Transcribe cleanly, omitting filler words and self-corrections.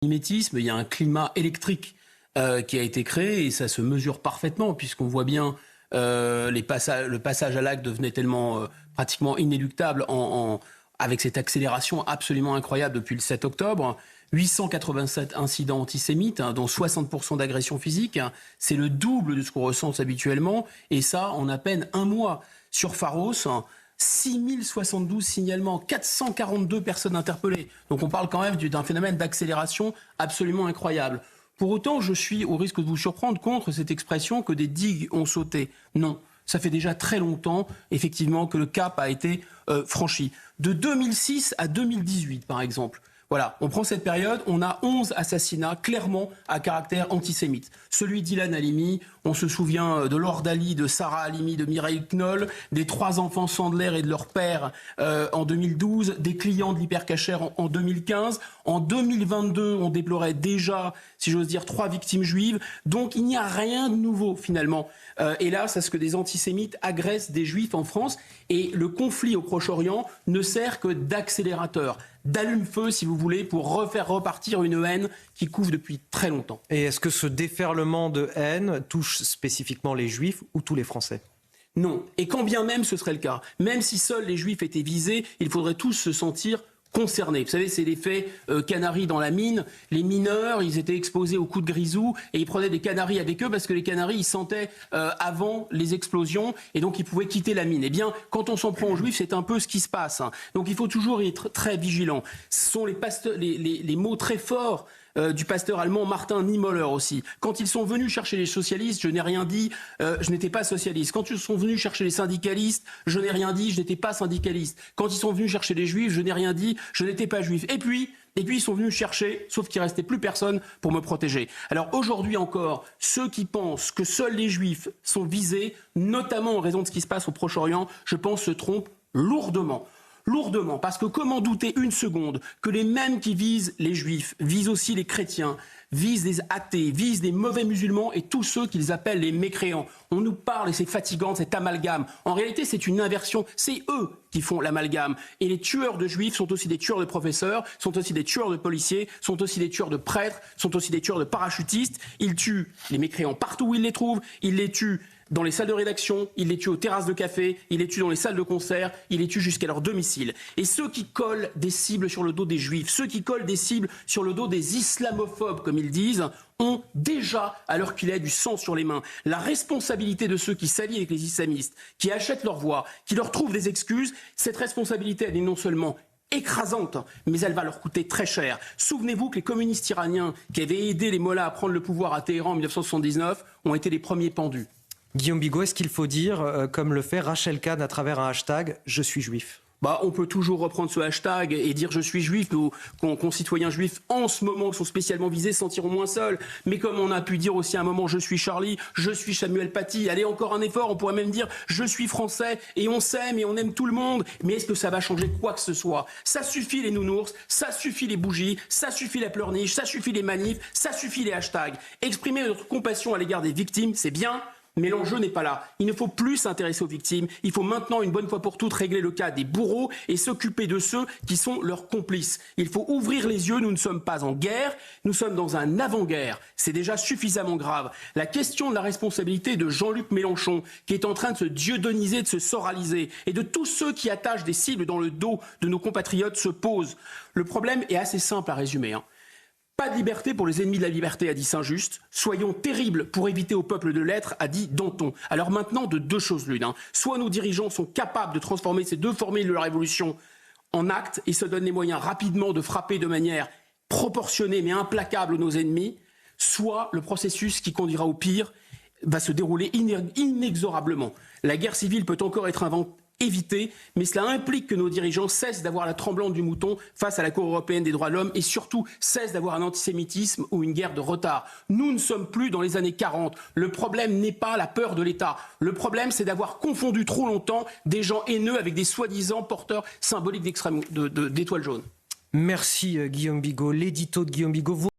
l'antisémitisme, il y a un climat électrique qui a été créé et ça se mesure parfaitement puisqu'on voit bien le passage à l'acte devenait tellement pratiquement inéluctable avec cette accélération absolument incroyable depuis le 7 octobre. 887 incidents antisémites, dont 60% d'agressions physiques. C'est le double de ce qu'on recense habituellement. Et ça, en à peine un mois. Sur Pharos, 6072 signalements, 442 personnes interpellées. Donc on parle quand même d'un phénomène d'accélération absolument incroyable. Pour autant, je suis, au risque de vous surprendre, contre cette expression que des digues ont sauté. Non. Ça fait déjà très longtemps, effectivement, que le cap a été franchi. De 2006 à 2018, par exemple. Voilà, on prend cette période, on a 11 assassinats clairement à caractère antisémite. Celui d'Ilan Halimi, on se souvient de Lord Ali, de Sarah Halimi, de Mireille Knoll, des 3 enfants Sandler et de leur père en 2012, des clients de l'hypercacher en 2015. En 2022, on déplorait déjà, si j'ose dire, 3 victimes juives. Donc il n'y a rien de nouveau finalement. Hélas, à ce que des antisémites agressent des juifs en France. Et le conflit au Proche-Orient ne sert que d'accélérateur, d'allume-feu, si vous voulez, pour refaire repartir une haine qui couve depuis très longtemps. Et est-ce que ce déferlement de haine touche spécifiquement les Juifs ou tous les Français ? Non. Et quand bien même ce serait le cas, même si seuls les Juifs étaient visés, il faudrait tous se sentir concernés. Vous savez, c'est l'effet canari dans la mine. Les mineurs, ils étaient exposés aux coups de grisou et ils prenaient des canaris avec eux parce que les canaris, ils sentaient avant les explosions et donc ils pouvaient quitter la mine. Eh bien, quand on s'en prend aux Juifs, c'est un peu ce qui se passe. Donc il faut toujours être très vigilant. Ce sont les mots très forts du pasteur allemand Martin Niemöller aussi. Quand ils sont venus chercher les socialistes, je n'ai rien dit, je n'étais pas socialiste. Quand ils sont venus chercher les syndicalistes, je n'ai rien dit, je n'étais pas syndicaliste. Quand ils sont venus chercher les juifs, je n'ai rien dit, je n'étais pas juif. Et puis ils sont venus chercher, sauf qu'il ne restait plus personne pour me protéger. Alors aujourd'hui encore, ceux qui pensent que seuls les juifs sont visés, notamment en raison de ce qui se passe au Proche-Orient, je pense se trompent lourdement. Lourdement, parce que comment douter une seconde que les mêmes qui visent les juifs visent aussi les chrétiens, visent les athées, visent les mauvais musulmans et tous ceux qu'ils appellent les mécréants. On nous parle, et c'est fatigant, cet amalgame. En réalité, c'est une inversion. C'est eux qui font l'amalgame. Et les tueurs de juifs sont aussi des tueurs de professeurs, sont aussi des tueurs de policiers, sont aussi des tueurs de prêtres, sont aussi des tueurs de parachutistes. Ils tuent les mécréants partout où ils les trouvent, ils les tuent dans les salles de rédaction, ils les tuent aux terrasses de café, ils les tuent dans les salles de concert, ils les tuent jusqu'à leur domicile. Et ceux qui collent des cibles sur le dos des juifs, ceux qui collent des cibles sur le dos des islamophobes, comme ils disent, ont déjà, à l'heure qu'il est, du sang sur les mains. La responsabilité de ceux qui s'allient avec les islamistes, qui achètent leur voix, qui leur trouvent des excuses, cette responsabilité, elle est non seulement écrasante, mais elle va leur coûter très cher. Souvenez-vous que les communistes iraniens qui avaient aidé les mollahs à prendre le pouvoir à Téhéran en 1979 ont été les premiers pendus. Guillaume Bigot, est-ce qu'il faut dire, comme le fait Rachel Kahn à travers un hashtag « Je suis juif » ? On peut toujours reprendre ce hashtag et dire « je suis juif ». Nos concitoyens juifs, en ce moment, qui sont spécialement visés, se sentiront moins seuls. Mais comme on a pu dire aussi à un moment « je suis Charlie »,« je suis Samuel Paty », allez, encore un effort, on pourrait même dire « je suis français » et on s'aime et on aime tout le monde. Mais est-ce que ça va changer quoi que ce soit ? Ça suffit les nounours, ça suffit les bougies, ça suffit la pleurniche, ça suffit les manifs, ça suffit les hashtags. Exprimer notre compassion à l'égard des victimes, c'est bien. Mais l'enjeu n'est pas là. Il ne faut plus s'intéresser aux victimes. Il faut maintenant, une bonne fois pour toutes, régler le cas des bourreaux et s'occuper de ceux qui sont leurs complices. Il faut ouvrir les yeux. Nous ne sommes pas en guerre. Nous sommes dans un avant-guerre. C'est déjà suffisamment grave. La question de la responsabilité de Jean-Luc Mélenchon, qui est en train de se dieudoniser, de se soraliser, et de tous ceux qui attachent des cibles dans le dos de nos compatriotes se pose. Le problème est assez simple à résumer. Pas de liberté pour les ennemis de la liberté, a dit Saint-Just. Soyons terribles pour éviter au peuple de l'être, a dit Danton. Alors maintenant, de deux choses l'une. Soit nos dirigeants sont capables de transformer ces deux formules de la révolution en actes et se donnent les moyens rapidement de frapper de manière proportionnée mais implacable nos ennemis, soit le processus qui conduira au pire va se dérouler inexorablement. La guerre civile peut encore être éviter, mais cela implique que nos dirigeants cessent d'avoir la tremblante du mouton face à la Cour européenne des droits de l'homme et surtout cessent d'avoir un antisémitisme ou une guerre de retard. Nous ne sommes plus dans les années 40. Le problème n'est pas la peur de l'État. Le problème, c'est d'avoir confondu trop longtemps des gens haineux avec des soi-disant porteurs symboliques d'étoiles jaunes. Merci Guillaume Bigot. L'édito de Guillaume Bigot.